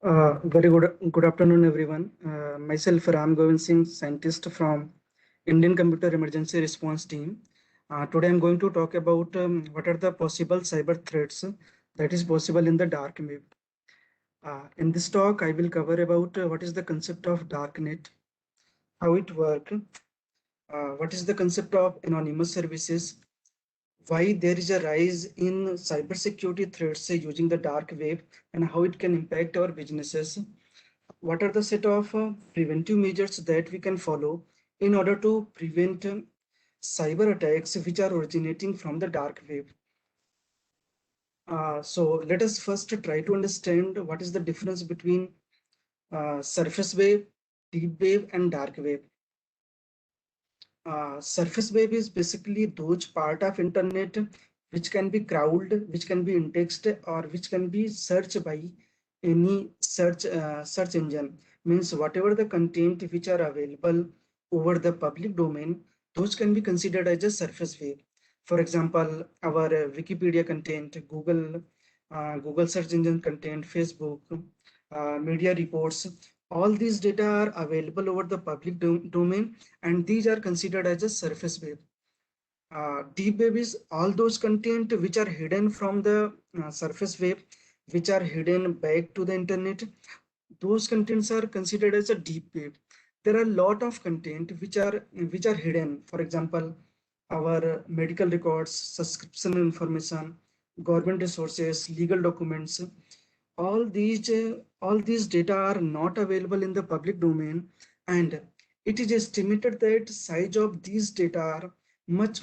Very good afternoon, everyone. Myself, Ram Govind Singh, scientist from Indian Computer Emergency Response Team. Today, I'm going to talk about what are the possible cyber threats that is possible in the dark web. In this talk, I will cover about what is the concept of darknet, how it works, what is the concept of anonymous services, why there is a rise in cybersecurity threats using the dark web, and how it can impact our businesses. What are the set of preventive measures that we can follow in order to prevent cyber attacks which are originating from the dark web? So let us first try to understand what is the difference between surface web, deep web, and dark web. Surface web is basically those part of internet which can be crawled, which can be indexed, or which can be searched by any search engine. Means whatever the content which are available over the public domain, those can be considered as a surface web. For example, our Wikipedia content, Google search engine content, Facebook, media reports, all these data are available over the public domain, and these are considered as a surface web. Deep web is all those content which are hidden from the surface web, which are hidden back to the internet. Those contents are considered as a deep web. There are a lot of content which are hidden. For example, our medical records, subscription information, government resources, legal documents. All these data are not available in the public domain, and it is estimated that size of these data are much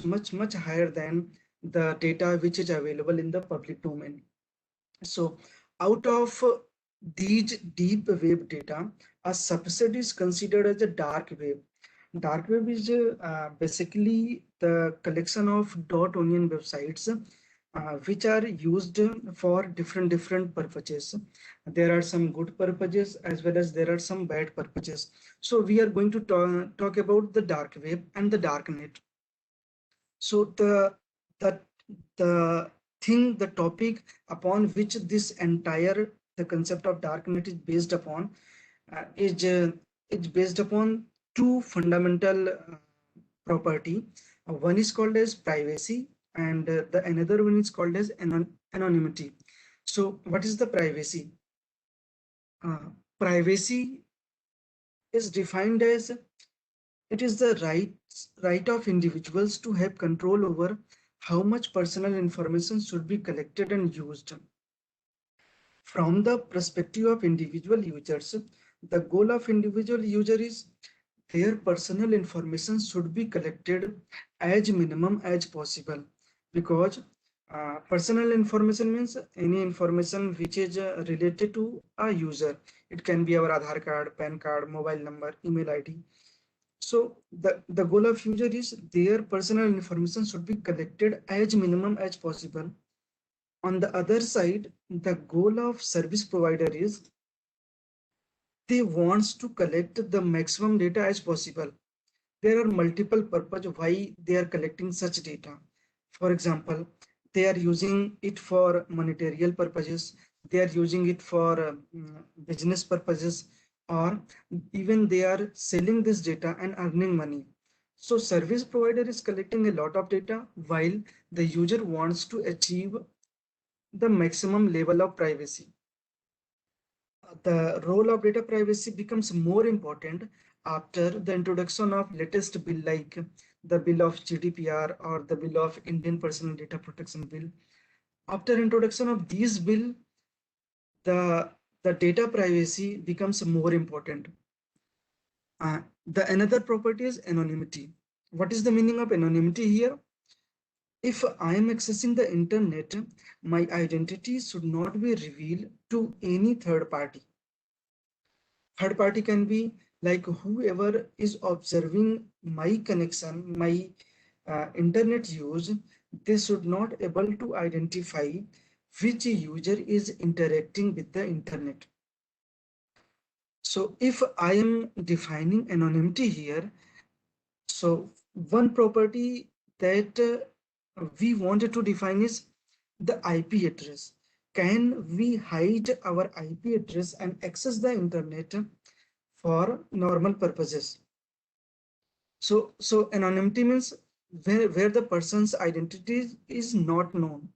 higher than the data which is available in the public domain. So out of these deep web data, a subset is considered as a dark web. Dark web is basically the collection of .onion websites which are used for different purposes. There are some good purposes as well as there are some bad purposes. So we are going to talk about the dark web and the darknet. So the the the topic upon which this entire the concept of darknet is based upon is based upon two fundamental property. One is called as privacy, and the another one is called as anonymity. So what is the privacy? Privacy is defined as it is the right of individuals to have control over how much personal information should be collected and used. From the perspective of individual users, the goal of individual user is their personal information should be collected as minimum as possible, because personal information means any information which is related to a user. It can be our Aadhaar card, PAN card, mobile number, email ID. So the goal of user is their personal information should be collected as minimum as possible. On the other side, the goal of service provider is they wants to collect the maximum data as possible. There are multiple purposes why they are collecting such data. For example, they are using it for monetary purposes, they are using it for business purposes, or even they are selling this data and earning money. So service provider is collecting a lot of data while the user wants to achieve the maximum level of privacy. The role of data privacy becomes more important after the introduction of latest bill like the bill of GDPR or the bill of Indian Personal Data Protection Bill. After introduction of these bill, the data privacy becomes more important. The another property is anonymity. What is the meaning of anonymity here? If I am accessing the internet, my identity should not be revealed to any third party. Third party can be like whoever is observing my connection, my internet use. They should not able to identify which user is interacting with the internet. So if I am defining anonymity here, so one property that we wanted to define is the IP address. can we hide our IP address and access the internet for normal purposes? So anonymity means where the person's identity is not known.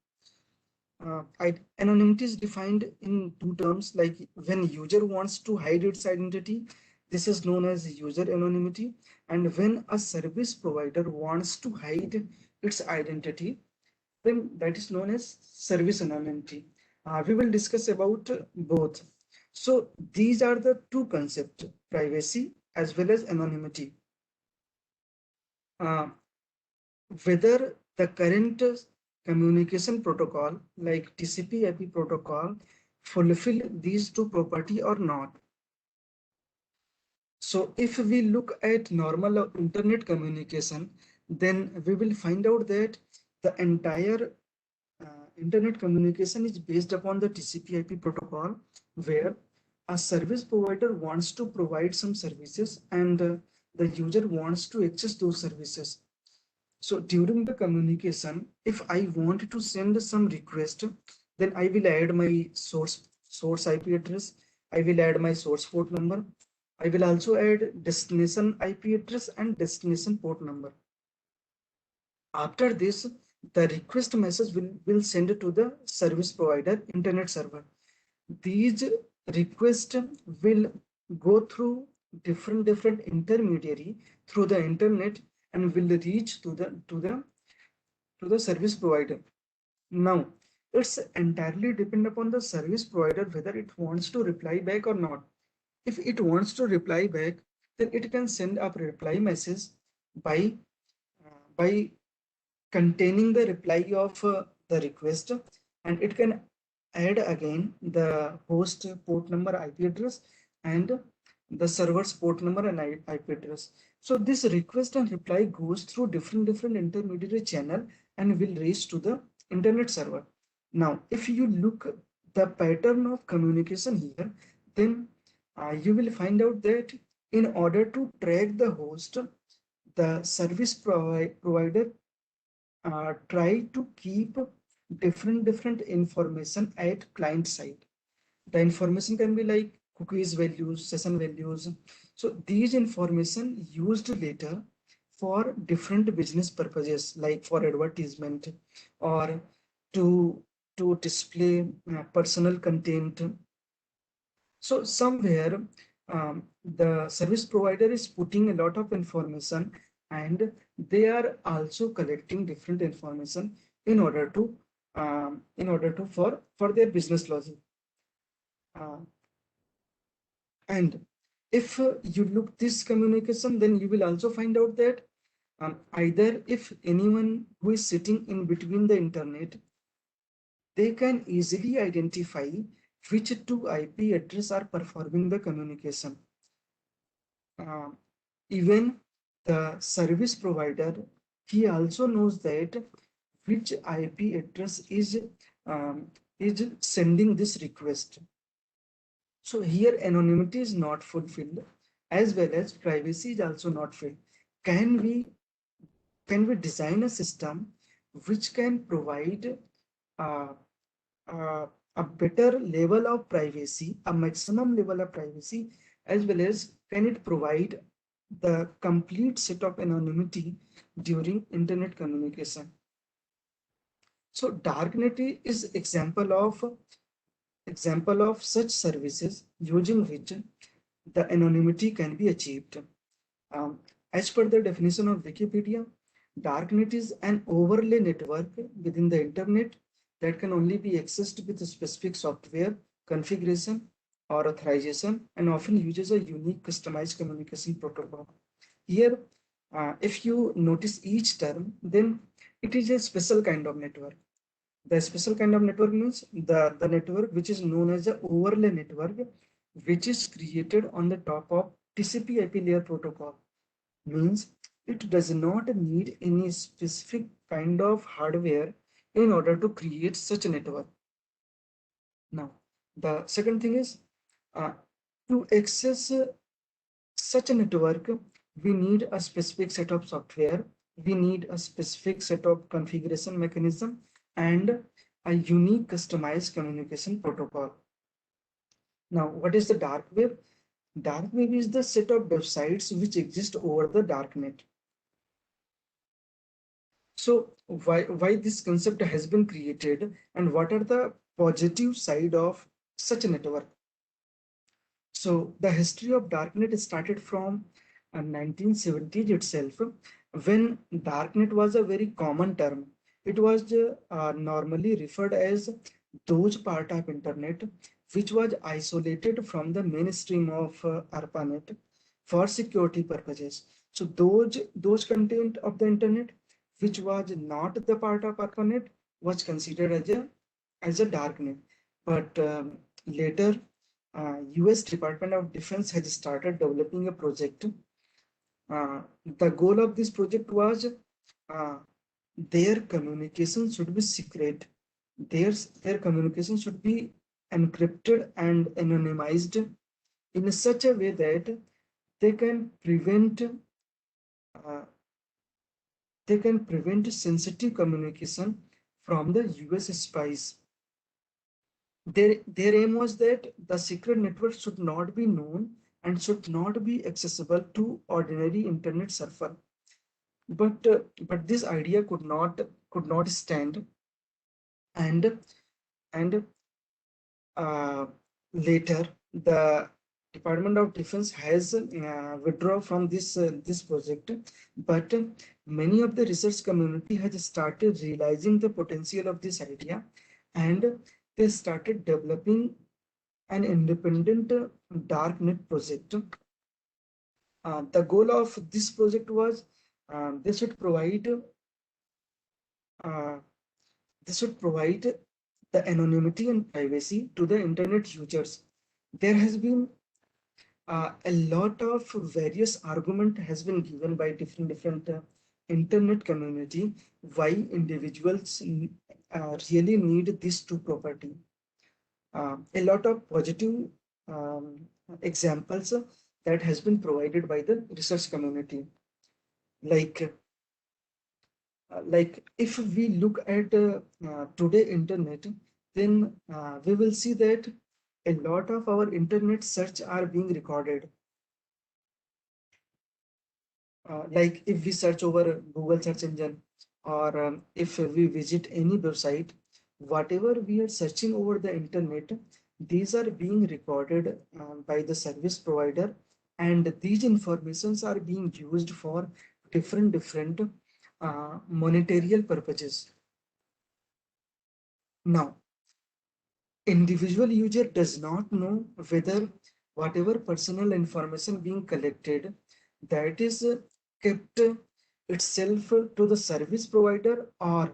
Anonymity is defined in two terms, like when user wants to hide its identity, this is known as user anonymity, and when a service provider wants to hide its identity, then that is known as service anonymity. We will discuss about both. So these are the two concepts, privacy as well as anonymity. Uh, whether the current communication protocol like TCP/IP protocol fulfill these two property or not. So if we look at normal internet communication, then we will find out that the entire internet communication is based upon the TCP/IP protocol, where a service provider wants to provide some services and the user wants to access those services. So during the communication, if I want to send some request, then I will add my source IP address. I will add my source port number. I will also add destination IP address and destination port number. After this, the request message will send to the service provider internet server. These requests will go through different intermediary through the internet and will reach to the service provider. Now, it's entirely depend upon the service provider whether it wants to reply back or not. If it wants to reply back, then it can send a reply message by by containing the reply of the request, and it can add again the host port number IP address and the server's port number and IP address. So this request and reply goes through different intermediary channel and will reach to the internet server. Now if you look the pattern of communication here, then you will find out that in order to track the host, the service provider try to keep different information at client side. The information can be like cookies values, session values. So these information used later for different business purposes, like for advertisement or to display personal content. So somewhere the service provider is putting a lot of information, and they are also collecting different information in order to for their business logic. Uh, and if you look this communication, then you will also find out that either if anyone who is sitting in between the internet, they can easily identify which two IP address are performing the communication. Uh, Even the service provider, he also knows that which IP address is sending this request. So here anonymity is not fulfilled, as well as privacy is also not filled. Can we design a system which can provide uh, a better level of privacy, a maximum level of privacy, as well as can it provide the complete set of anonymity during internet communication? So darknet is example of such services using which the anonymity can be achieved. Um, as per the definition of Wikipedia, darknet is an overlay network within the internet that can only be accessed with a specific software configuration or authorization, and often uses a unique customized communication protocol. Here, if you notice each term, then it is a special kind of network. The special kind of network means the network which is known as the overlay network, which is created on the top of TCP/IP layer protocol. Means it does not need any specific kind of hardware in order to create such a network. Now, the second thing is uh, to access such a network, we need a specific set of software, we need a specific set of configuration mechanism, and a unique customized communication protocol. Now, what is the dark web? Dark web is the set of websites which exist over the darknet. So why this concept has been created and what are the positive side of such a network? So the history of darknet started from 1970s itself, when darknet was a very common term. It was normally referred as those part of internet which was isolated from the mainstream of ARPANET for security purposes. So those content of the internet which was not the part of ARPANET was considered as a darknet. But later US Department of Defense has started developing a project. The goal of this project was uh, their communication should be secret. Their communication should be encrypted and anonymized in such a way that they can prevent uh, sensitive communication from the US spies. Their aim was that the secret network should not be known and should not be accessible to ordinary internet surfer. But this idea could not stand, and and later the Department of Defense has withdrawn from this project, but many of the research community has started realizing the potential of this idea, and they started developing an independent darknet project. The goal of this project was they should provide uh, the anonymity and privacy to the internet users. There has been a lot of various argument has been given by different internet community why individuals really need these two property. A lot of positive um, examples that has been provided by the research community, like if we look at today internet, then we will see that a lot of our internet search are being recorded. Like if we search over Google search engine, or if we visit any website, whatever we are searching over the internet, these are being recorded by the service provider, and these informations are being used for different monetarial purposes. Now, individual user does not know whether whatever personal information being collected, that is kept itself to the service provider, or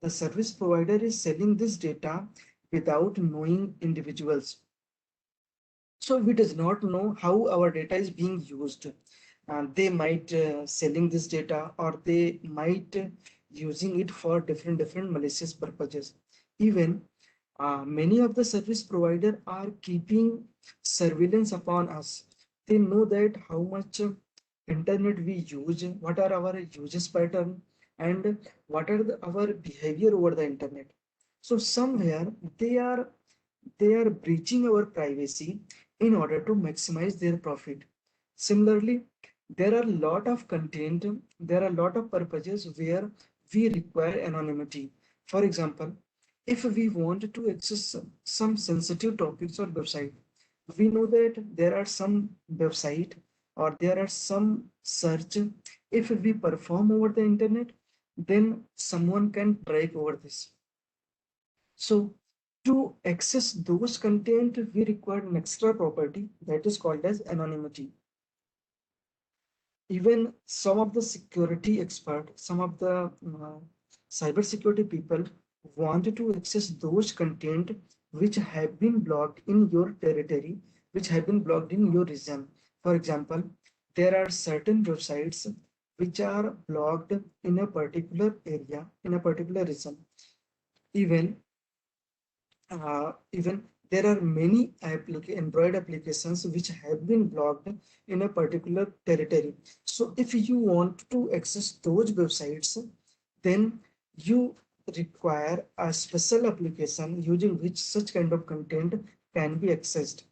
the service provider is selling this data without knowing individuals. So we does not know how our data is being used. They might selling this data, or they might using it for different malicious purposes. Even many of the service provider are keeping surveillance upon us. They know that how much internet we use, what are our uses pattern, and what are our behavior over the internet. So somewhere they are breaching our privacy in order to maximize their profit. Similarly, there are a lot of content, there are a lot of purposes where we require anonymity. For example, if we want to access some sensitive topics or website, we know that there are some website or there are some search. If we perform over the internet, then someone can track over this. So to access those content, we require an extra property that is called as anonymity. Even some of the security expert, some of the cyber security people want to access those content which have been blocked in your territory, which have been blocked in your region. For example, there are certain websites which are blocked in a particular area, in a particular region. Even there are many Android applications which have been blocked in a particular territory. So if you want to access those websites, then you require a special application using which such kind of content can be accessed.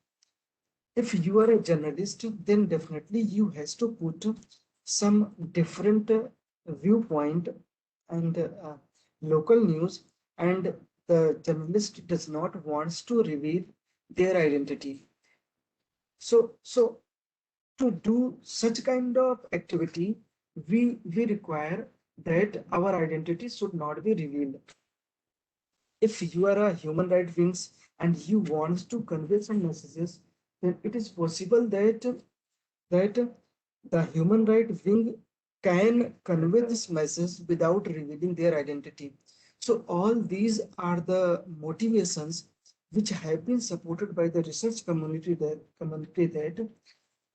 If you are a journalist, then definitely you has to put some different viewpoint and local news, and the journalist does not wants to reveal their identity. So to do such kind of activity, we require that our identity should not be revealed. If you are a human rights wings and you want to convey some messages, then it is possible that the human rights wing can convey this message without revealing their identity. So all these are the motivations which have been supported by the research community that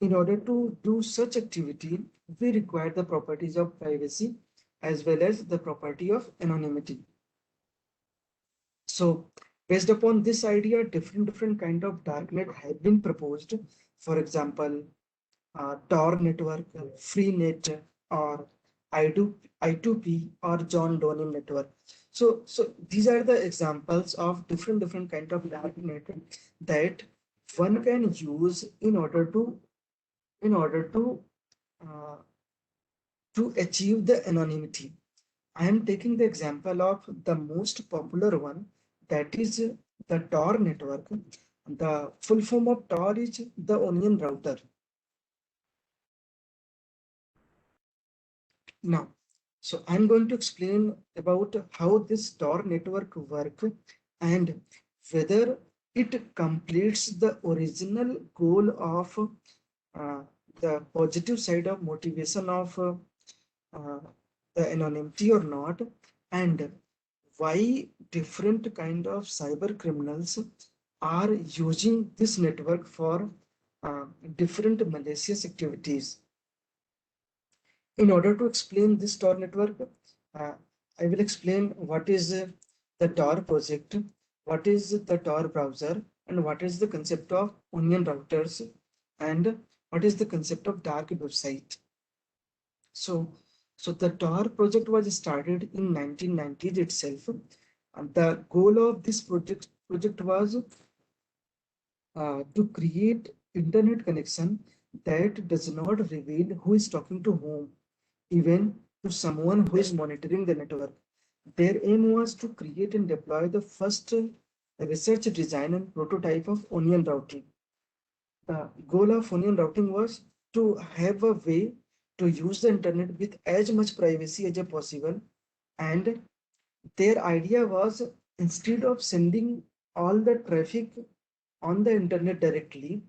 in order to do such activity, we require the properties of privacy as well as the property of anonymity. So based upon this idea, different kind of darknet have been proposed. For example, Tor network, Freenet, or I2P or John Donne network. So these are the examples of different kind of darknet that one can use in order uh, to achieve the anonymity. I am taking the example of the most popular one, that is the Tor network. The full form of Tor is the onion router. Now, so I'm going to explain about how this Tor network work and whether it completes the original goal of uh, the positive side of motivation of uh, the anonymity or not, and why different kind of cyber criminals are using this network for different malicious activities. In order to explain this Tor network, uh, I will explain what is the Tor project, what is the Tor browser, and what is the concept of onion routers, and what is the concept of dark website. So, so the Tor project was started in 1990s itself, and the goal of this project was to create internet connection that does not reveal who is talking to whom, even to someone who is monitoring the network. Their aim was to create and deploy the first research design and prototype of onion routing. The goal of onion routing was to have a way to use the internet with as much privacy as possible. And their idea was, instead of sending all the traffic on the internet directly,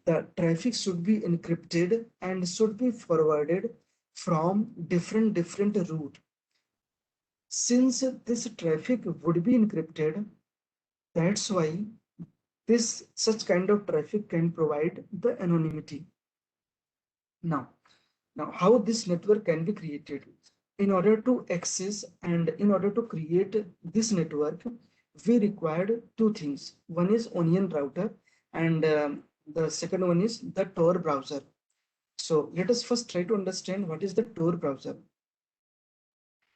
the traffic should be encrypted and should be forwarded from different route. Since this traffic would be encrypted, that's why this such kind of traffic can provide the anonymity. Now, how this network can be created? In order to access and in order to create this network, we required two things. One is onion router, and the second one is the Tor browser. So let us first try to understand what is the Tor browser.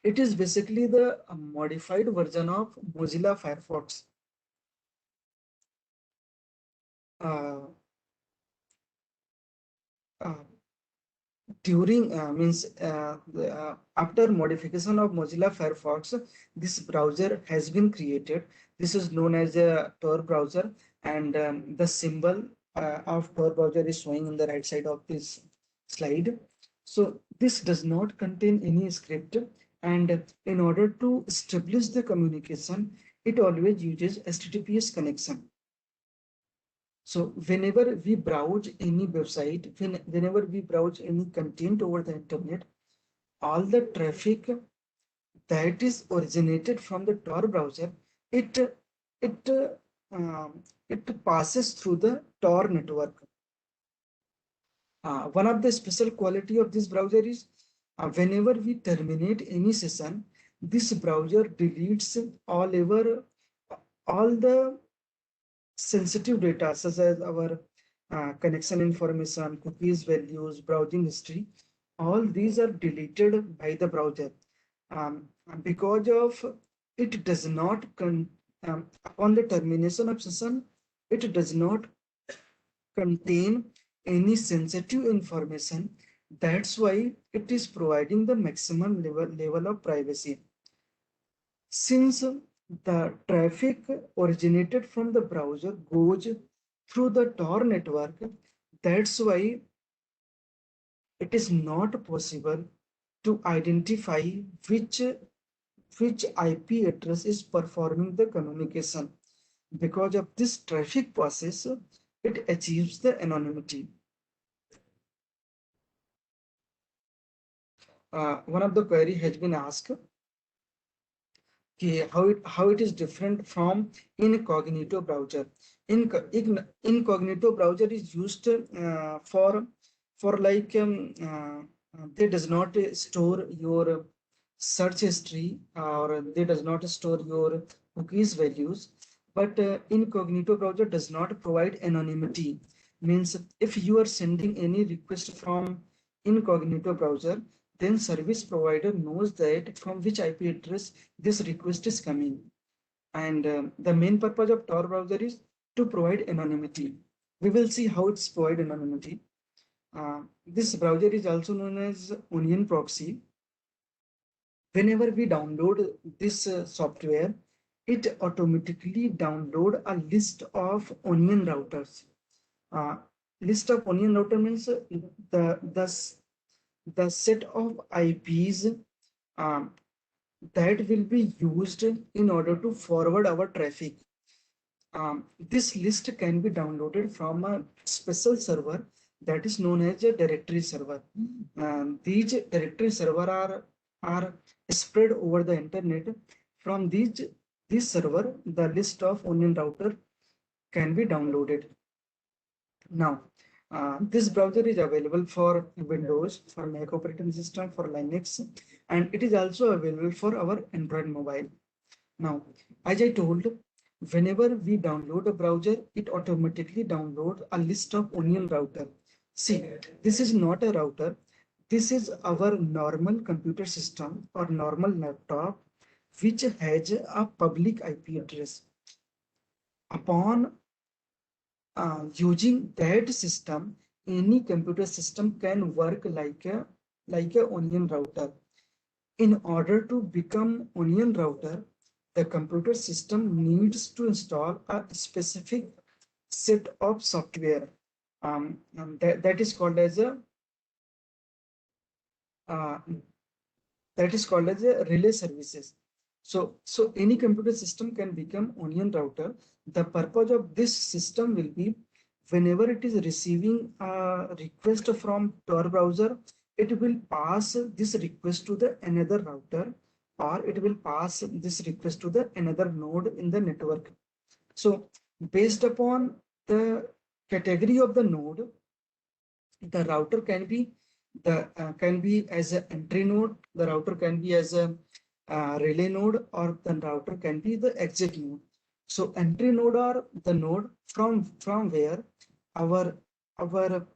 It is basically the modified version of Mozilla Firefox. Uh, uh, During means after modification of Mozilla Firefox, this browser has been created. This is known as a Tor browser, and the symbol of Tor browser is showing on the right side of this slide. So this does not contain any script, and in order to establish the communication, it always uses HTTPS connection. So whenever we browse any website, whenever we browse any content over the internet, all the traffic that is originated from the Tor browser, it it it passes through the Tor network. One of the special quality of this browser is whenever we terminate any session, this browser deletes all the sensitive data such as our connection information, cookies, values, browsing history. All these are deleted by the browser. Um, because of it does not upon the termination of session, it does not contain any sensitive information. That's why it is providing the maximum level of privacy. Since the traffic originated from the browser goes through the Tor network, that's why it is not possible to identify which which IP address is performing the communication. Because of this traffic process, it achieves the anonymity. One of the query has been asked, okay, how it is different from incognito browser. Incognito browser is used for like they does not store your search history, or they does not store your cookies values. But incognito browser does not provide anonymity. Means if you are sending any request from incognito browser, then service provider knows that from which IP address this request is coming. And the main purpose of Tor browser is to provide anonymity. We will see how it's provide anonymity. This browser is also known as onion proxy. Whenever we download this software, it automatically download a list of onion routers. Uh, List of onion router means the set of IPs um, that will be used in order to forward our traffic. This list can be downloaded from a special server that is known as a directory server. These directory server are spread over the internet. From this server, the list of onion router can be downloaded. Now, this browser is available for Windows, for Mac operating system, for Linux, and it is also available for our Android mobile. Now, as I told, whenever we download a browser, it automatically downloads a list of onion router. See, this is not a router. This is our normal computer system or normal laptop, which has a public IP address. Upon using that system, any computer system can work like a onion router. In order to become onion router, the computer system needs to install a specific set of software, that is called as a uh, relay services. So any computer system can become onion router. The purpose of this system will be, whenever it is receiving a request from Tor browser, it will pass this request to the another router, or it will pass this request to the another node in the network. So based upon the category of the node, the router can be as an entry node, the router can be as a relay node, or the router can be the exit node. So entry node are the node from where our our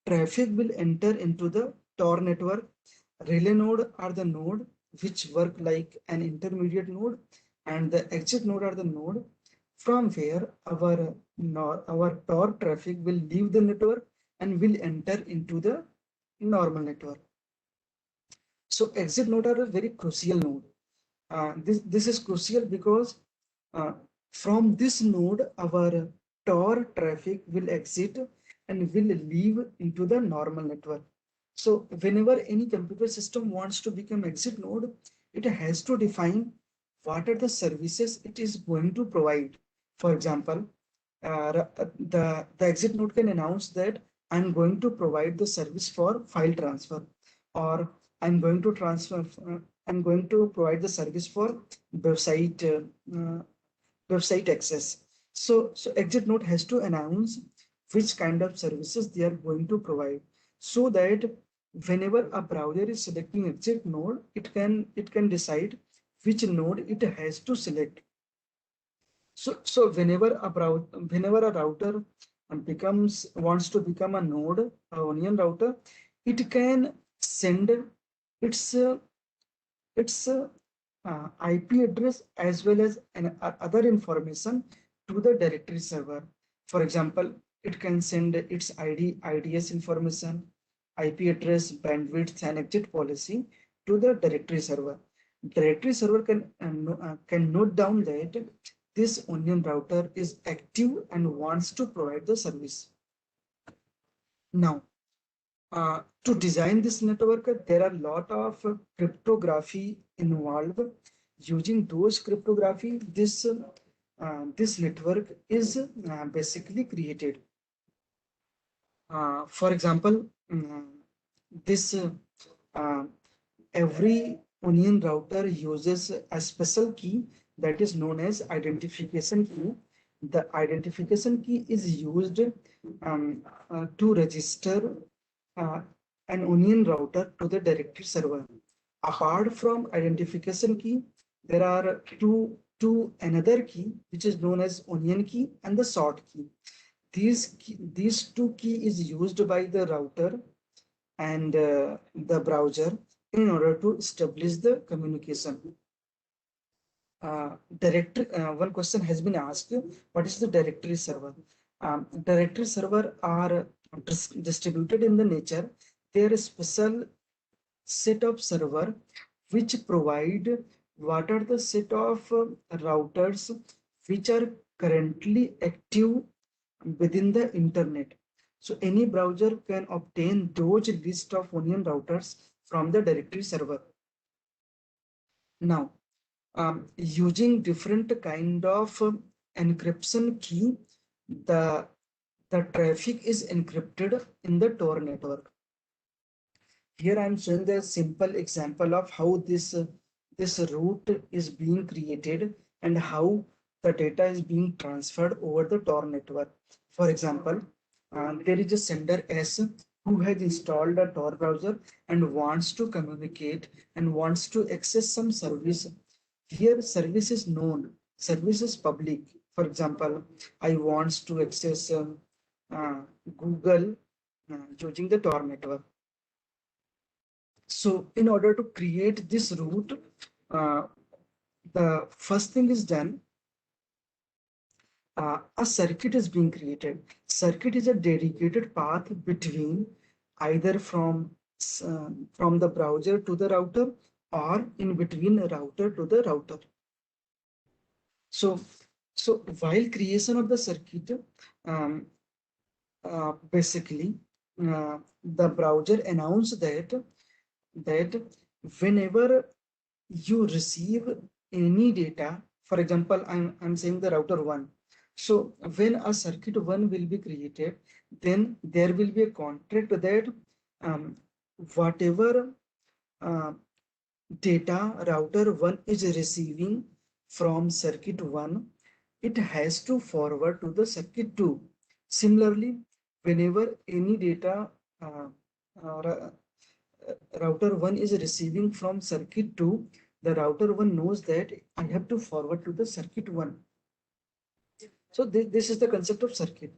traffic will enter into the Tor network. Relay node are the node which work like an intermediate node, and the exit node are the node from where our Tor traffic will leave the network and will enter into the normal network. So exit node are a very crucial node. This is crucial because uh, from this node, our Tor traffic will exit and will leave into the normal network. So whenever any computer system wants to become exit node, it has to define what are the services it is going to provide. For example, the exit node can announce that I'm going to provide the service for file transfer, or I'm going to I'm going to provide the service for website website access. So exit node has to announce which kind of services they are going to provide, so that whenever a browser is selecting exit node, it can decide which node it has to select. So whenever a router wants to become a node, a onion router, it can send its its IP address as well as other information to the directory server. For example, it can send its ID, IDS information, IP address, bandwidth, and exit policy to the directory server. Directory server can note down that this onion router is active and wants to provide the service. Now, to design this network, there are a lot of cryptography involved. Using those cryptography, this network is basically created. For example, this uh, every onion router uses a special key that is known as identification key. The identification key is used to register uh, an onion router to the directory server. Apart from identification key, there are two another key which is known as onion key and the sort key. These two key is used by the router and the browser in order to establish the communication. One question has been asked: what is the directory server? Directory server are distributed in the nature. They are a special set of server which provide what are the set of routers which are currently active within the internet. So any browser can obtain those list of onion routers from the directory server. Now, using different kind of encryption key, the traffic is encrypted in the Tor network. Here I am showing the simple example of how this route is being created and how the data is being transferred over the Tor network. For example, there is a sender S who has installed a Tor browser and wants to communicate and wants to access some service. Here service is known, service is public. For example, I want to access Google using the Tor network. So in order to create this route, the first thing is done. A circuit is being created. Circuit is a dedicated path between either from the browser to the router or in between a router to the router. So while creation of the circuit, basically the browser announced that whenever you receive any data, for example, I'm saying the router 1. So when a circuit 1 will be created, then there will be a contract that whatever uh, data router 1 is receiving from circuit 1, it has to forward to the circuit 2. Similarly, whenever any data uh, router 1 is receiving from circuit 2, the router 1 knows that I have to forward to the circuit 1. So this is the concept of circuit.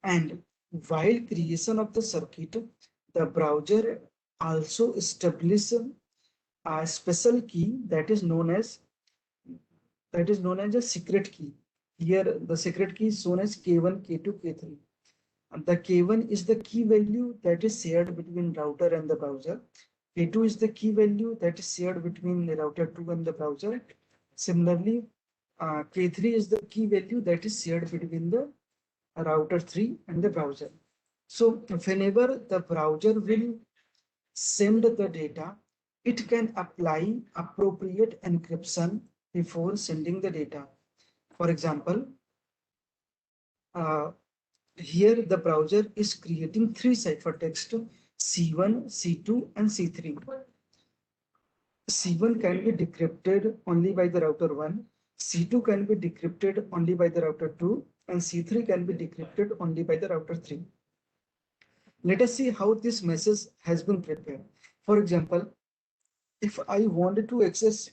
And while creation of the circuit, the browser also establishes a special key that is known as a secret key. Here the secret key is shown as K1, K2, K3. And the K1 is the key value that is shared between router and the browser. K2 is the key value that is shared between the router 2 and the browser. Similarly, K3 is the key value that is shared between the router 3 and the browser. So whenever the browser will send the data, it can apply appropriate encryption before sending the data. For example, here the browser is creating 3 ciphertext C1, C2, and C3. C1 can be decrypted only by the router 1, C2 can be decrypted only by the router 2, and C3 can be decrypted only by the router 3. Let us see how this message has been prepared. For example, if I wanted to access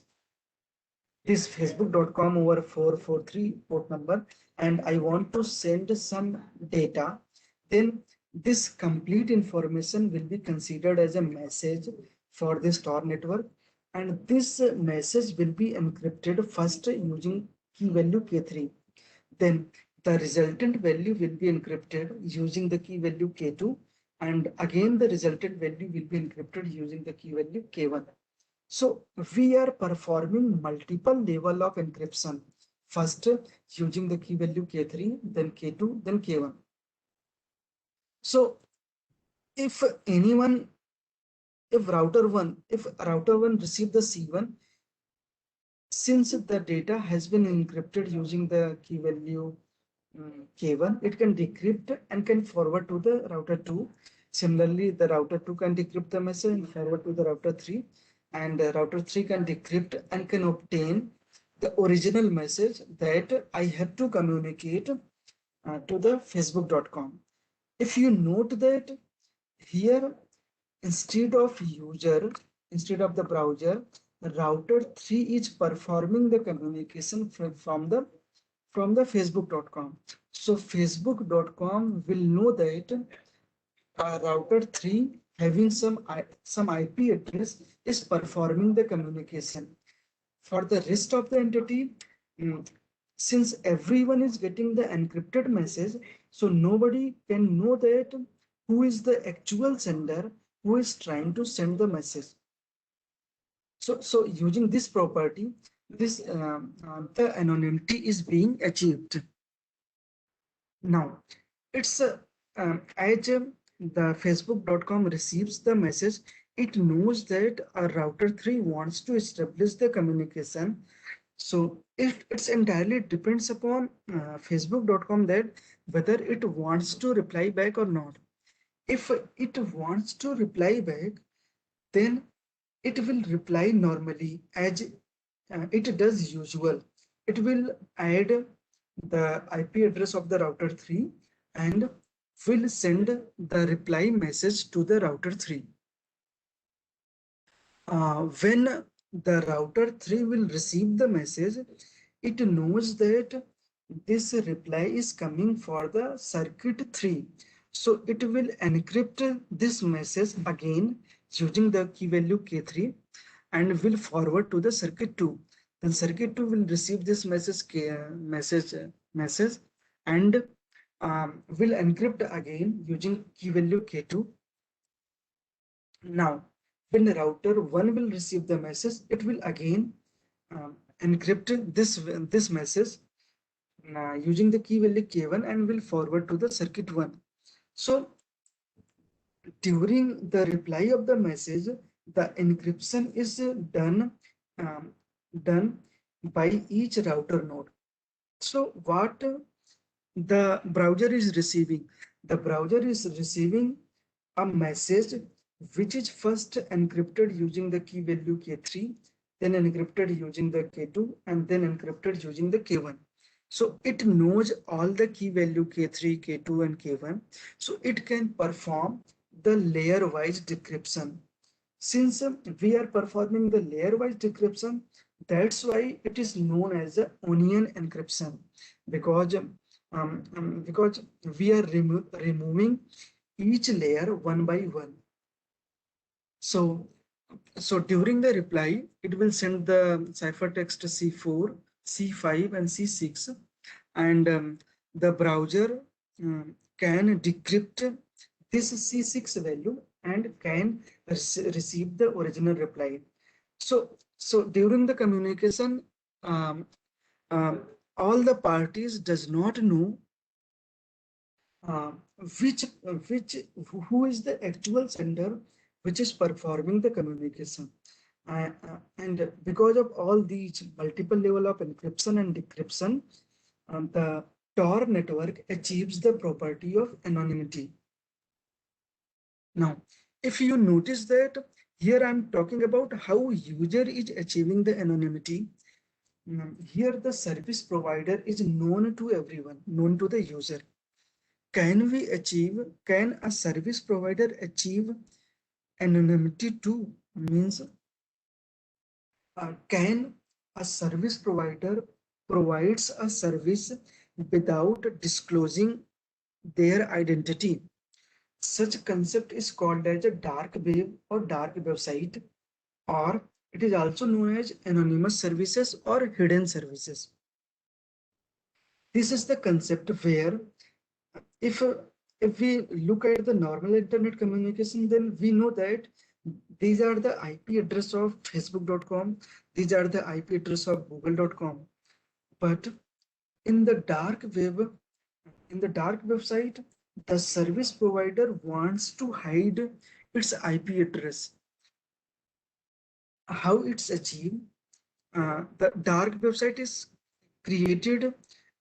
this facebook.com over 443 port number and I want to send some data, then this complete information will be considered as a message for this Tor network. and this message will be encrypted first using key value K3. Then the resultant value will be encrypted using the key value K2, and again the resultant value will be encrypted using the key value K1. So we are performing multiple level of encryption. First using the key value K3, then K2, then K1. So if anyone, if router 1 receive the C1, since the data has been encrypted using the key value K1, it can decrypt and can forward to the router 2. Similarly, the router 2 can decrypt the message and forward to the router 3, and router 3 can decrypt and can obtain the original message that I have to communicate to the facebook.com. If you note that here, instead of instead of the browser, router 3 is performing the communication from the facebook.com. So facebook.com will know that router 3 having some IP address is performing the communication. For the rest of the entity, mm, since everyone is getting the encrypted message, so nobody can know that who is the actual sender who is trying to send the message. So using this property, the anonymity is being achieved. Now, it's as the facebook.com receives the message, it knows that a router 3 wants to establish the communication. So if it's entirely depends upon facebook.com that whether it wants to reply back or not. If it wants to reply back, then it will reply normally as it does usual. It will add the IP address of the router 3 and will send the reply message to the router 3. When the router 3 will receive the message, it knows that this reply is coming for the circuit 3. So it will encrypt this message again using the key value K3 and will forward to the circuit 2. Then circuit 2 will receive this message and will encrypt again using key value K2. Now, when the router 1 will receive the message, it will again encrypt this message using the key value K1 and will forward to the circuit 1. So during the reply of the message, the encryption is um, done by each router node. So what the browser is receiving? The browser is receiving a message which is first encrypted using the key value K3, then encrypted using the K2, and then encrypted using the K1. So it knows all the key value K3, K2, and K1. So it can perform the layer-wise decryption. Since we are performing the layer-wise decryption, that's why it is known as the onion encryption, because because we are removing each layer one by one. So during the reply, it will send the ciphertext C4, C5, and C6, and the browser can decrypt this C6 value and can receive the original reply. So during the communication, um, um, all the parties does not know uh, which who is the actual sender which is performing the communication. And because of all these multiple level of encryption and decryption, the Tor network achieves the property of anonymity. Now, if you notice that here I'm talking about how user is achieving the anonymity. Here the service provider is known to everyone, known to the user. Can a service provider achieve anonymity too? Means, can a service provider provides a service without disclosing their identity? Such concept is called as a dark web or dark website, or It is also known as anonymous services or hidden services. This is the concept where if uh, if we look at the normal internet communication, then we know that these are the IP address of facebook.com, these are the IP address of google.com. But in the dark web, in the dark website, the service provider wants to hide its IP address. How it's achieved? The dark website is created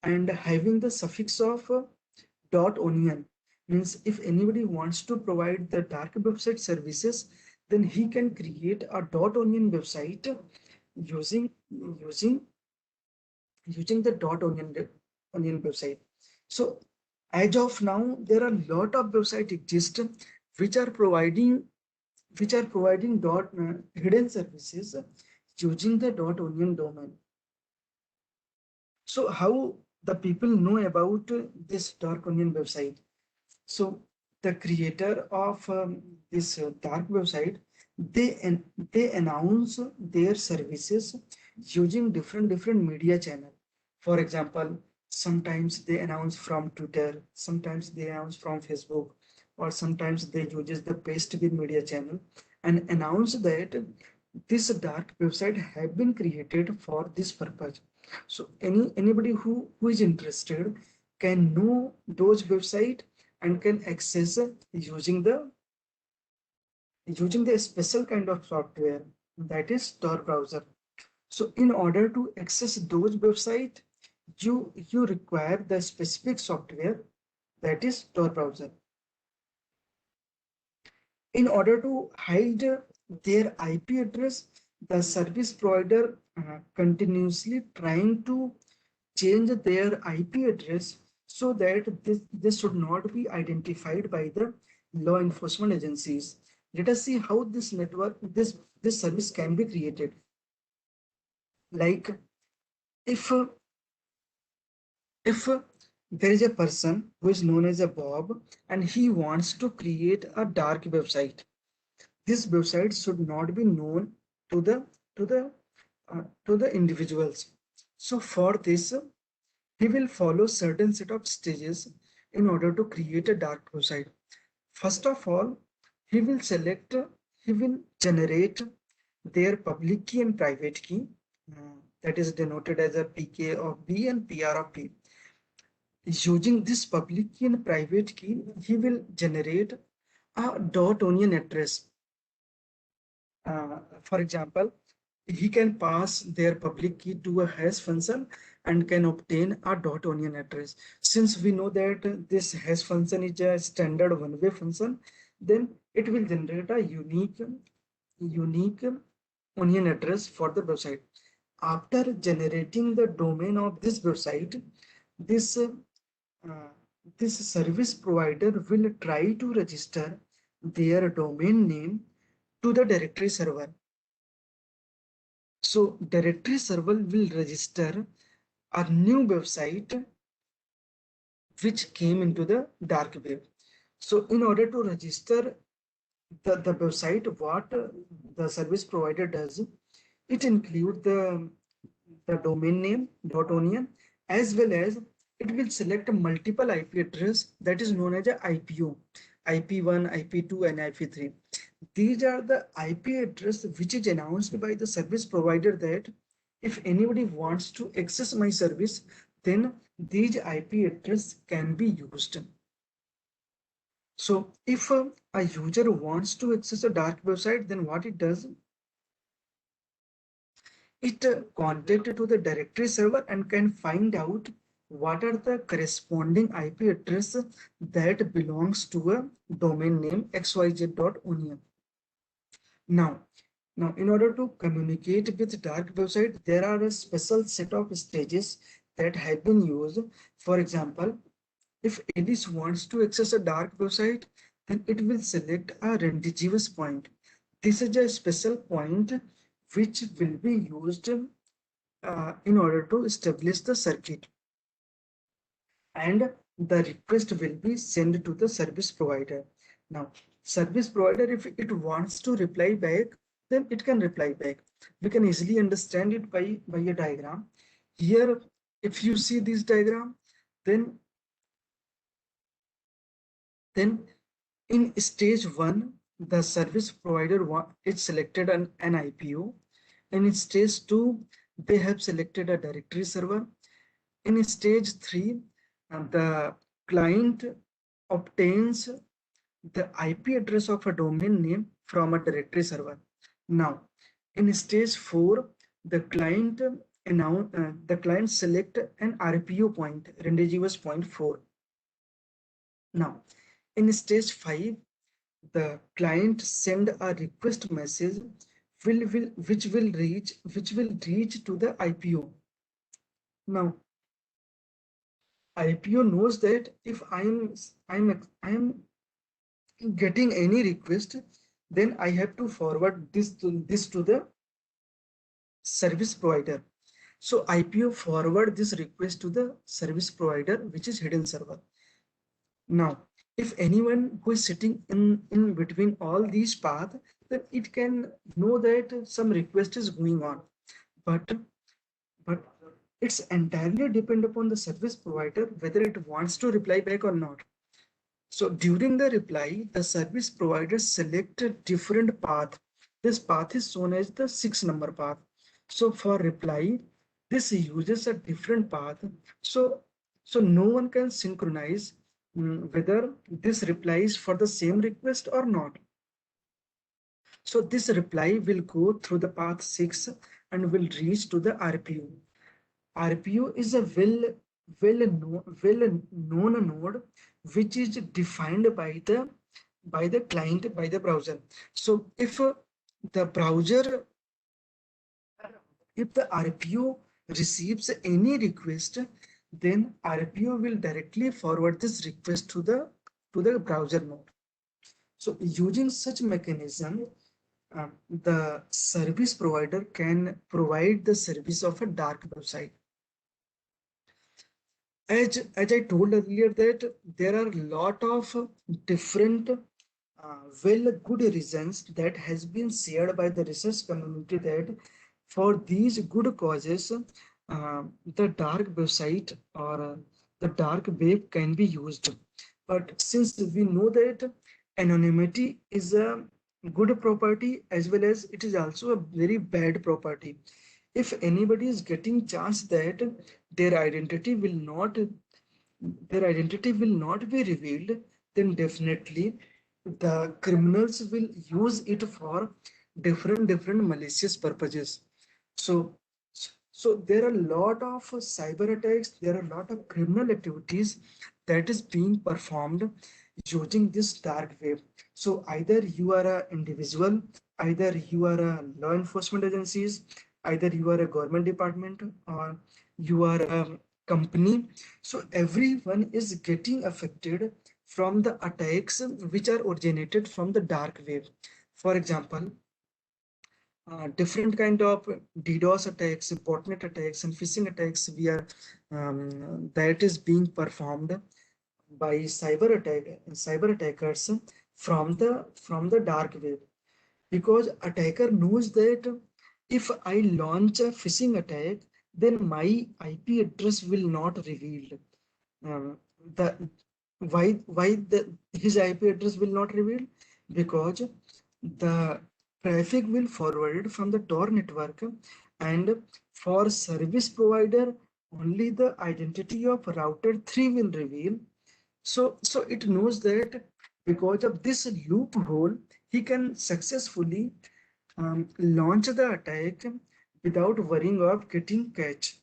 and having the suffix of .onion. Means if anybody wants to provide the dark website services, then he can create a .onion website using using using the .onion website. So as of now, there are a lot of websites exist which are providing hidden services using the .onion domain. So how the people know about this dark onion website? So the creator of this dark website, they announce their services using different media channel. For example, sometimes they announce from Twitter, sometimes they announce from Facebook, or sometimes they uses the paste media channel and announce that this dark website have been created for this purpose. So anybody who is interested can know those website and can access using the special kind of software, that is Tor browser. So in order to access those website, you require the specific software, that is Tor browser. In order to hide their IP address, the service provider continuously trying to change their IP address so that this should not be identified by the law enforcement agencies. Let us see how this service can be created. Like if if there is a person who is known as a Bob and he wants to create a dark website. This website should not be known to the to the to the individuals. So for this, he will follow certain set of stages in order to create a dark website. First of all, he will select, he will generate their public key and private key, that is denoted as a PK of B and PR of B. Using this public key and private key, he will generate a .onion address. For example, he can pass their public key to a hash function and can obtain a .onion address. Since we know that this hash function is a standard one-way function, then it will generate a unique onion address for the website. After generating the domain of this website, this this service provider will try to register their domain name to the directory server. So directory server will register a new website which came into the dark web. So in order to register the website, what the service provider does, it includes the domain name .onion, as well as it will select a multiple IP address that is known as a IPO, IP1, IP2 and IP3. These are the IP address which is announced by the service provider that if anybody wants to access my service, then these IP address can be used. So if a user wants to access a dark website, then what it does, it contacts to the directory server and can find out what are the corresponding IP address that belongs to a domain name xyz.onion. Now, in order to communicate with dark website, there are a special set of stages that have been used. For example, if Alice wants to access a dark website, then it will select a rendezvous point. This is a special point which will be used in order to establish the circuit, and the request will be sent to the service provider. Now, service provider, if it wants to reply back, then it can reply back. We can easily understand it by a diagram. Here, if you see this diagram, then then in stage one, the service provider is selected an IPO, and in stage two, they have selected a directory server. In stage three, the client obtains the IP address of a domain name from a directory server. Now, in stage four, the client select an RPO point, rendezvous point 4. Now, in stage 5, the client send a request message which will reach to the IPO. Now, IPO knows that if I'm getting any request, then I have to forward this to the service provider. So IPO forward this request to the service provider, which is hidden server. Now, if anyone who is sitting in between all these paths, then it can know that some request is going on. But but it's entirely depend upon the service provider whether it wants to reply back or not. So during the reply, the service provider select a different path. This path is shown as the 6-number path. So for reply, this uses a different path. So no one can synchronize whether this reply is for the same request or not. So this reply will go through the path 6 and will reach to the RPO. RPO is a well known node which is defined by the client, by the browser. So the browser if the RPO receives any request, then RPO will directly forward this request to the browser node. So using such mechanism, the service provider can provide the service of a dark website. As I told earlier that there are a lot of different good reasons that has been shared by the research community that for these good causes, the dark website or the dark web can be used. But since we know that anonymity is a good property as well as it is also a very bad property. If anybody is getting chance that their identity will not be revealed, then definitely the criminals will use it for different malicious purposes. So so there are a lot of cyber attacks, there are a lot of criminal activities that is being performed using this dark web. So either you are an individual, either you are a law enforcement agencies, either you are a government department, or you are a company. So everyone is getting affected from the attacks which are originated from the dark web. For example, different kind of DDoS attacks, botnet attacks, and phishing attacks that is being performed by cyber attackers from the dark web, because attacker knows that if I launch a phishing attack, then my IP address will not revealed. The why the his IP address will not reveal? Because the traffic will forward from the Tor network, and for service provider only the identity of router 3 will reveal. So it knows that because of this loophole, he can successfully launch the attack without worrying of getting catch.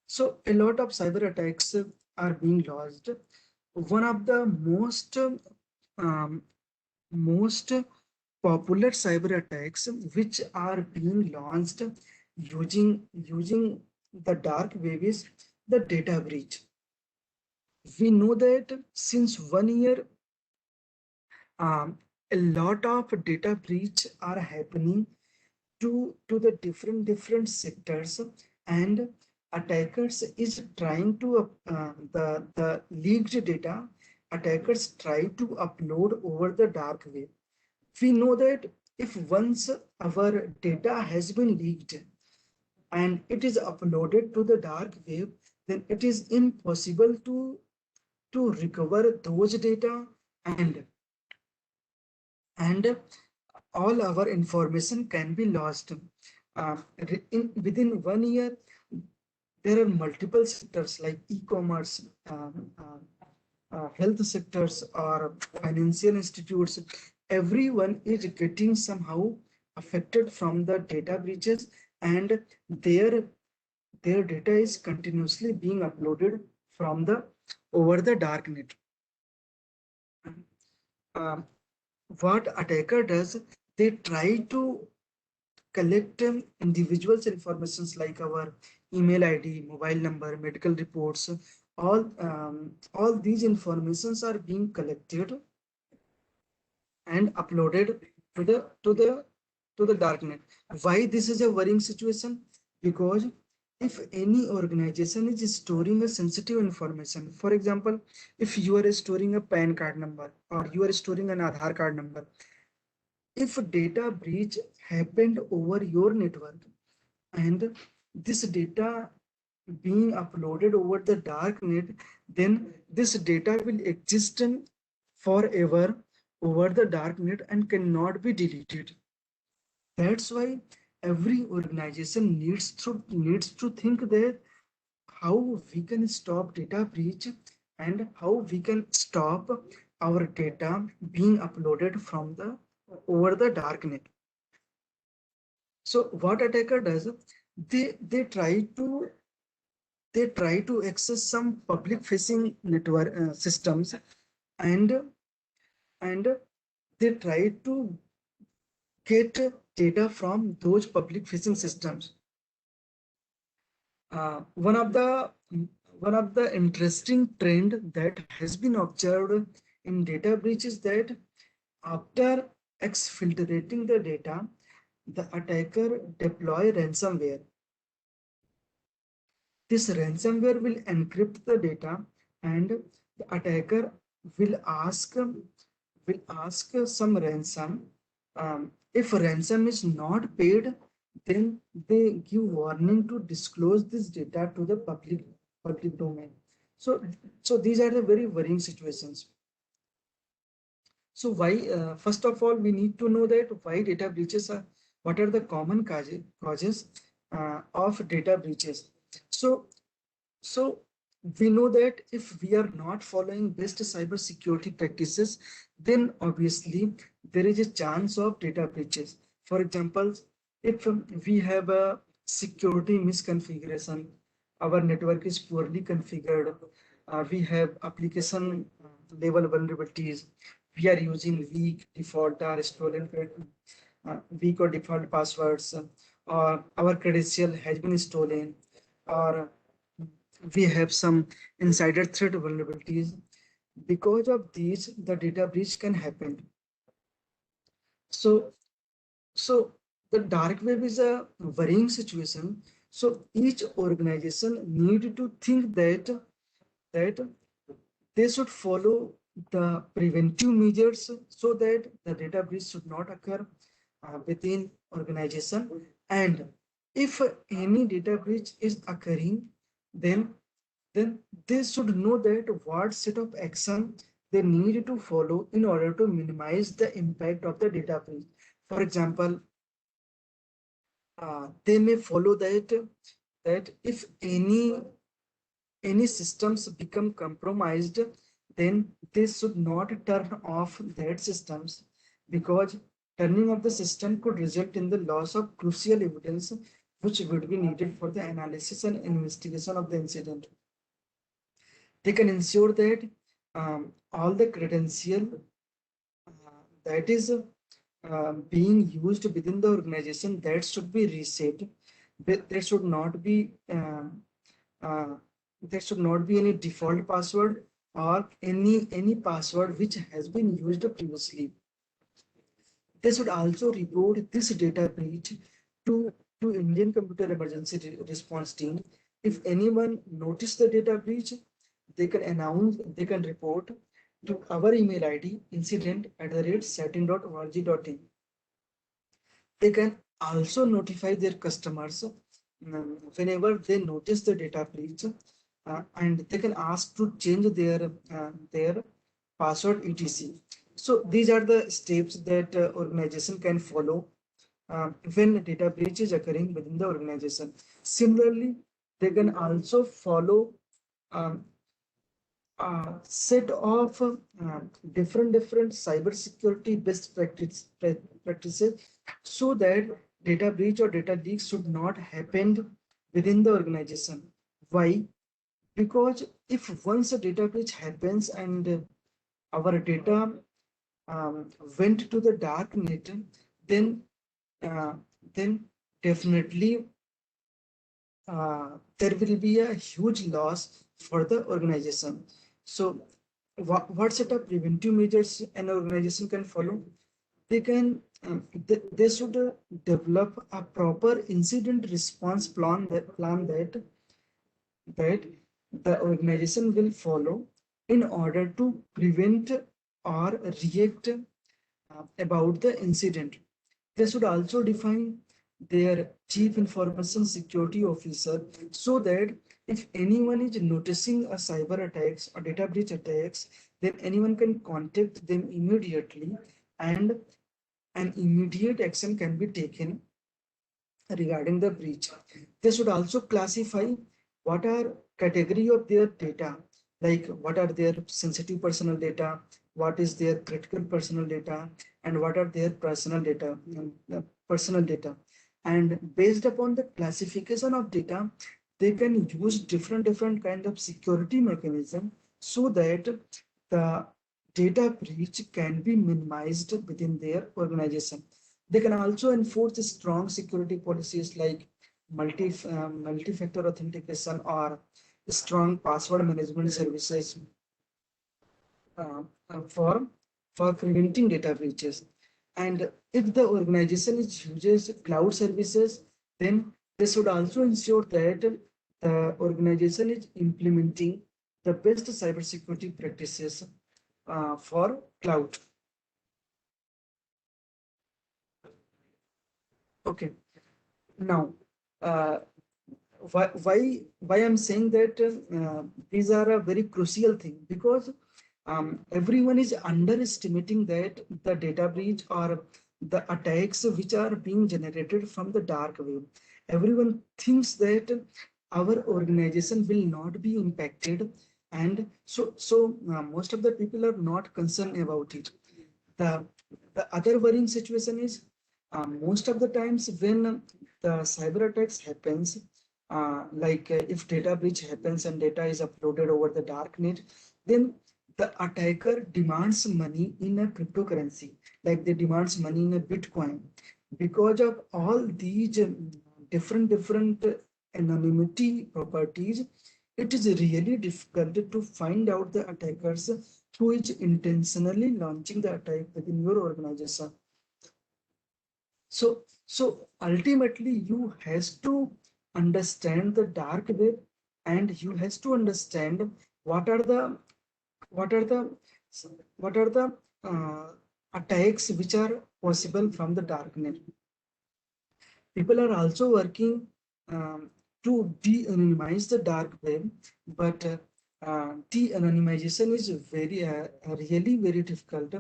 So a lot of cyber attacks are being launched. One of the um, most popular cyber attacks which are being launched using the dark web is the data breach. We know that since 1 year, um, a lot of data breach are happening to the different sectors, and attackers is trying to the leaked data, attackers try to upload over the dark web. We know that if once our data has been leaked and it is uploaded to the dark web, then it is impossible to recover those data, and all our information can be lost. Within 1 year, there are multiple sectors like e-commerce, health sectors, or financial institutes. Everyone is getting somehow affected from the data breaches, and their their data is continuously being uploaded from the over the darknet. Um, what attacker does, they try to collect individuals informations like our email id, mobile number, medical reports. All these informations are being collected and uploaded to the darknet. Why this is a worrying situation? Because if any organization is storing a sensitive information, for example, if you are storing a PAN card number or you are storing an Aadhaar card number, if data breach happened over your network and this data being uploaded over the dark net, then this data will exist forever over the dark net and cannot be deleted. That's why every organization needs to think that how we can stop data breach and how we can stop our data being uploaded from the over the dark net. So what attacker does, they try to access some public facing network systems, and and they try to get data from those public facing systems. One of the interesting trend that has been observed in data breach is that after exfiltrating the data, the attacker deploy ransomware. This ransomware will encrypt the data, and the attacker will ask some ransom. If ransom is not paid, then they give warning to disclose this data to the public domain. So these are the very worrying situations. So why, first of all, we need to know that why data breaches are, what are the common causes of data breaches. So so we know that if we are not following best cyber security practices, then obviously there is a chance of data breaches. For example, if we have a security misconfiguration, our network is poorly configured, we have application level vulnerabilities, we are using weak default or stolen weak or default passwords, or our credential has been stolen, or we have some insider threat vulnerabilities. Because of these, the data breach can happen. So so the dark web is a worrying situation. So each organization need to think that they should follow the preventive measures so that the data breach should not occur within organization. And if any data breach is occurring, then then they should know that what set of action they need to follow in order to minimize the impact of the data breach. For example, they may follow that if any systems become compromised, then they should not turn off that systems, because turning off the system could result in the loss of crucial evidence which would be needed for the analysis and investigation of the incident. They can ensure that all the credential that is being used within the organization, that should be reset. There should not be uh, there should not be any default password or any password which has been used previously. They should also report this data breach to Indian Computer Emergency Response Team. If anyone noticed the data breach, they can report to our email ID incident@satin.org.in. They can also notify their customers whenever they notice the data breach, and they can ask to change their password etc. So these are the steps that organization can follow when data breach is occurring within the organization. Similarly, they can also follow um, set of different cybersecurity practices so that data breach or data leaks should not happen within the organization. Why? Because if once a data breach happens and our data went to the dark net, then uh, then definitely there will be a huge loss for the organization. So, what set of preventive measures an organization can follow? They can they should develop a proper incident response plan that the organization will follow in order to prevent or react about the incident. They should also define their chief information security officer so that if anyone is noticing a cyber attacks or data breach attacks, then anyone can contact them immediately and an immediate action can be taken regarding the breach. They should also classify what are category of their data, like what are their sensitive personal data, what is their critical personal data, and what are their personal data. And based upon the classification of data, they can use different kind of security mechanism so that the data breach can be minimized within their organization. They can also enforce strong security policies like multi-factor authentication or strong password management services uh, for preventing data breaches. And if the organization is uses cloud services, then they should also ensure that the organization is implementing the best cybersecurity practices for cloud. Okay, now uh, why I'm saying that these are a very crucial thing because everyone is underestimating that the data breach or the attacks which are being generated from the dark web. Everyone thinks that our organization will not be impacted, and so most of the people are not concerned about it. The other worrying situation is most of the times when the cyber attacks happens, if data breach happens and data is uploaded over the darknet, then the attacker demands money in a cryptocurrency, like they demands money in a Bitcoin. Because of all these different anonymity properties, it is really difficult to find out the attackers who is intentionally launching the attack within your organization. So ultimately you has to understand the dark web, and you has to understand what are the what are the what are the attacks which are possible from the darknet. People are also working to de-anonymize the dark web, but de-anonymization is really very difficult.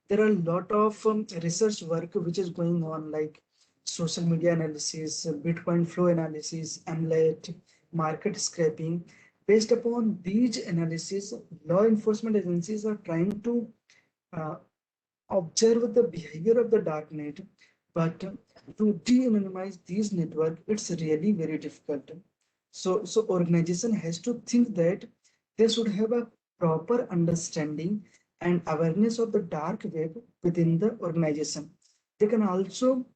There are a lot of research work which is going on, like social media analysis, Bitcoin flow analysis, AMLET, market scraping. Based upon these analysis, law enforcement agencies are trying to uh, observe the behavior of the darknet, but to de-anonymize these network, it's really very difficult. So organization has to think that they should have a proper understanding and awareness of the dark web within the organization. They can also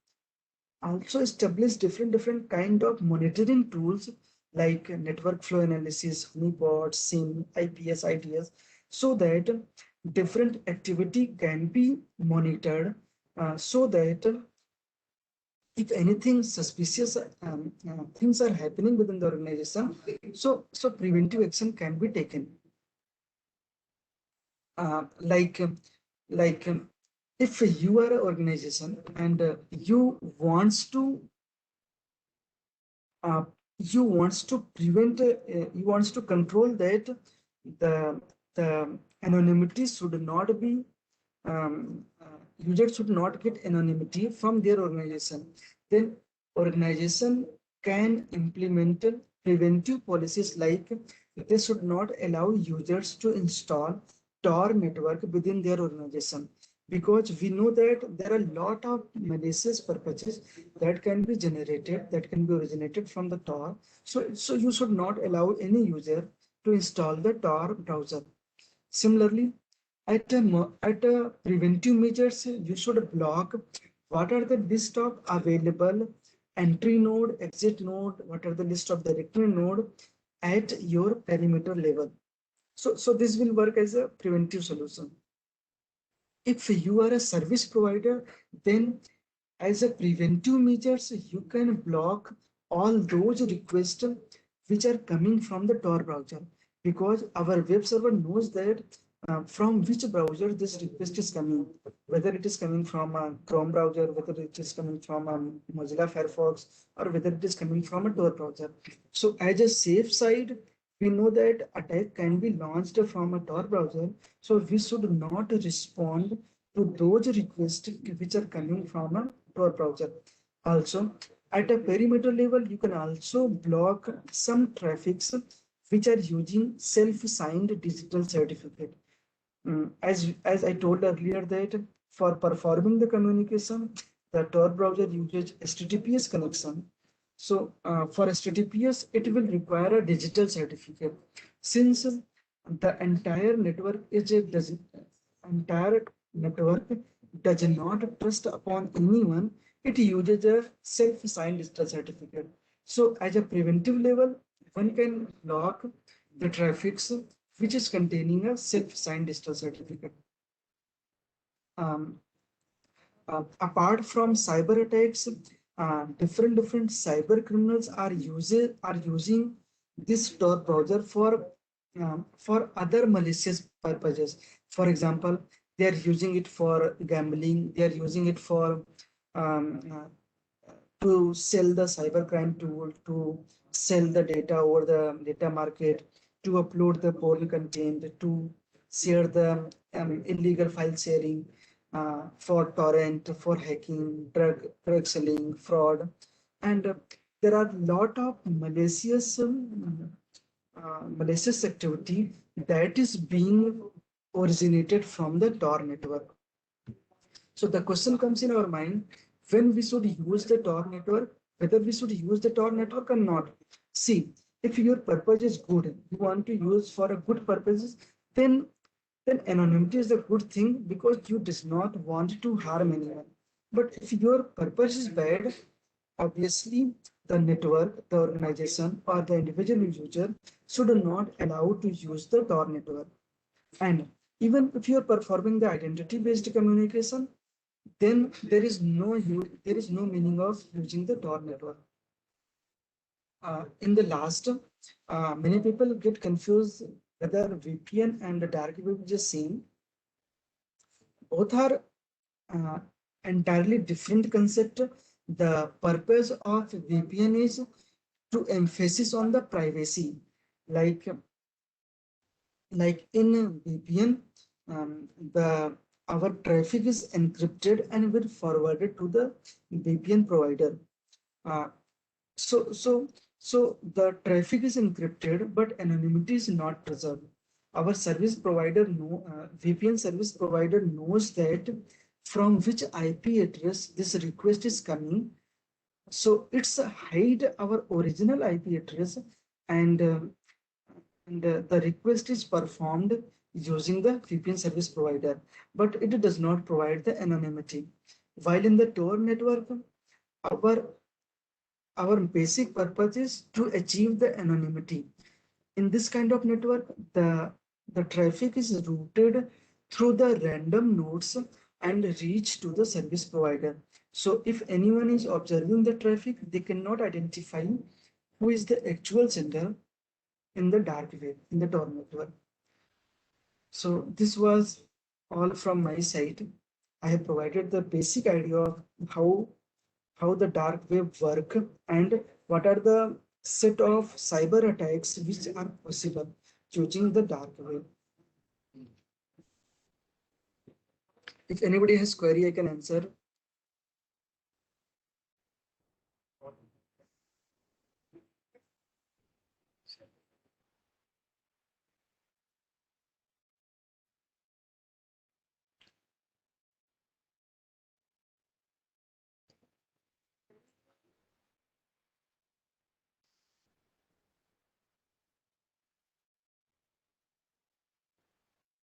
establish different kind of monitoring tools like network flow analysis, honeypot, SIM, IPS, IDS, so that different activity can be monitored, so that if anything suspicious things are happening within the organization, so preventive action can be taken. Uh, like like If you are an organization and uh, you wants to prevent you wants to control that the the anonymity should not be users should not get anonymity from their organization, then organization can implement preventive policies like they should not allow users to install Tor network within their organization, because we know that there are a lot of malicious purposes that can be generated, that can be originated from the Tor. So you should not allow any user to install the Tor browser. Similarly, at a preventive measures, you should block what are the list of available entry node, exit node, what are the list of directory node at your perimeter level. So this will work as a preventive solution. If you are a service provider, then as a preventive measures, you can block all those requests which are coming from the Tor browser, because our web server knows that from which browser this request is coming, whether it is coming from a Chrome browser, whether it is coming from a Mozilla Firefox, or whether it is coming from a Tor browser. So as a safe side, we know that attack can be launched from a Tor browser. So we should not respond to those requests which are coming from a Tor browser. Also, at a perimeter level, you can also block some traffics which are using self-signed digital certificate. As I told earlier that for performing the communication, the Tor browser uses HTTPS connection. So for HTTPS, it will require a digital certificate. Since the entire network does not trust upon anyone, it uses a self-signed digital certificate. So as a preventive level, one can block the traffics which is containing a self-signed digital certificate. Um, Apart from cyber attacks, different cyber criminals are using this Tor browser for other malicious purposes. For example, they are using it for gambling. They are using it for um, to sell the cybercrime tool, to sell the data over the data market, to upload the porn content, to share the illegal file sharing, for torrent, for hacking, drug selling, fraud, and there are a lot of malicious activity that is being originated from the Tor network. So the question comes in our mind, when we should use the Tor network, whether we should use the Tor network or not. See, if your purpose is good, you want to use for a good purposes, then anonymity is a good thing because you does not want to harm anyone. But if your purpose is bad, obviously the network, the organization, or the individual user should not allow to use the Tor network. And even if you are performing the identity-based communication, then there is no meaning of using the Tor network. In the last, many people get confused whether VPN and the dark web is the same. Both are uh, entirely different concept. The purpose of VPN is to emphasis on the privacy, like in VPN, the our traffic is encrypted and will forwarded to the VPN provider. Uh, so so so the traffic is encrypted, but anonymity is not preserved. Our service provider VPN service provider knows that from which IP address this request is coming. So it's hide our original IP address, and the request is performed using the VPN service provider, but it does not provide the anonymity. While in the Tor network, our our basic purpose is to achieve the anonymity. In this kind of network, the traffic is routed through the random nodes and reach to the service provider. So if anyone is observing the traffic, they cannot identify who is the actual sender in the dark web, in the Tor network. So this was all from my side. I have provided the basic idea of how the dark web work and what are the set of cyber attacks which are possible using the dark web. If anybody has query, I can answer.